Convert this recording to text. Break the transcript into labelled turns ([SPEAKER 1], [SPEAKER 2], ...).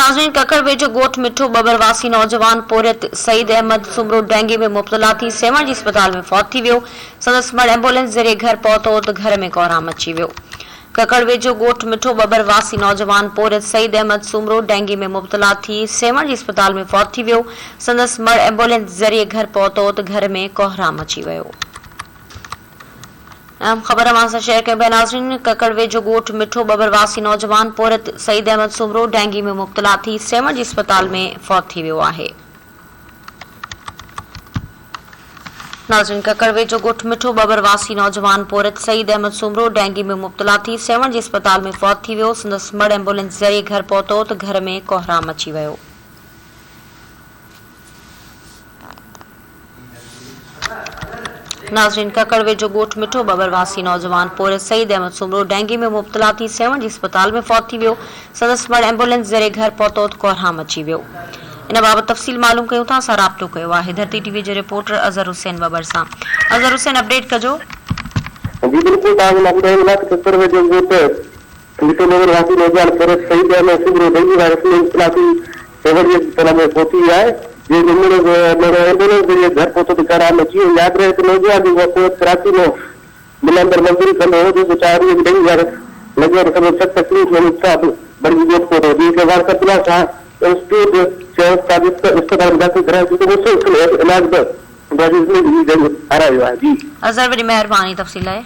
[SPEAKER 1] नाज़रीन, ककड़ वेझो ॻोठ मिठो बबरवासी नौजवान पोरियत सईद अहमद सुमरो डेंगू में मुब्तला थी सेवन जी अस्पताल में फौत थी वियो। संदसि मड़ एम्बुलेंस ज़रिए घर पहुतो त घर में कोहराम अची वियो। ककड़ वेझो ॻोठ मिठो बबरवासी नौजवान पोरियत सईद अहमद सुमरो डेंगू में मुब्तला थी सेवन जी अस्पताल में फौत थी वियो। संदसि मड़ एम्बुलेंस ज़रिए घर पहुतो त घर में कोहराम अची वियो। अहम खबर शेयर करें नाज़रीन, ककड़ वेझो ॻोठ मिठो बबरवासी नौजवान पोरियत सईद अहमद सुमरो डेंगू में मुब्तला थी सेवन जी अस्पताल में फौत थी वियो आहे। नाज़रीन, ककड़ वेझो ॻोठ मिठो बबरवासी नौजवान पोरियत सईद अहमद सुमरो डेंगू में मुब्तला थी सेवन जी अस्पताल में फौत थी वियो। संदसि मड़ एम्बुलेंस ज़रिए घर पहुतो त घर में कोहराम अची वियो। नाज़रीन, ककड़ वेझो ॻोठ मिठो बबरवासी नौजवान पोरियत सईद अहमद सुमरो डेंगू में मुब्तला थी सेवन जी अस्पताल में फौत थी वियो। संदसि मड़ एम्बुलेंस ज़रिए घर पहुतो त कोहराम अची वियो। इन बाबत तफ़सील मालूम कयूं था, असां राब्तो कयो आहे धरती टीवी जे रिपोर्टर अज़हर हुसैन बबर सां। अज़हर हुसैन, अपडेट कजो।
[SPEAKER 2] जी बिल्कुल, ककड़ वेझो ॻोठ मिठो बबरवासी नौजवान पोरियत सईद अहमद सुमरो डेंगू वायरस में मुब्तला थी सेवन जी अस्पताल में फौत थी आहे। एम्बुलेंस जरिए घर पहुतो तो कोहराम अची वियो। याद रहे तो नौजवान जो कराची में मिलंदड़ मजदूरी कंदो हो, जो 4 ॾींहं डेंगू वायरस लॻो त सख़्त तकलीफ़ में मुब्तला बणिजी ॻोठ पहुतो। जीअं वार कपिला सां इंस्टीट्यूट अस्पताल में दाख़िल करायो तो इलाज हारायो आहे। जी
[SPEAKER 1] अज़हर, वॾी महिरबानी तफ़सील आहे।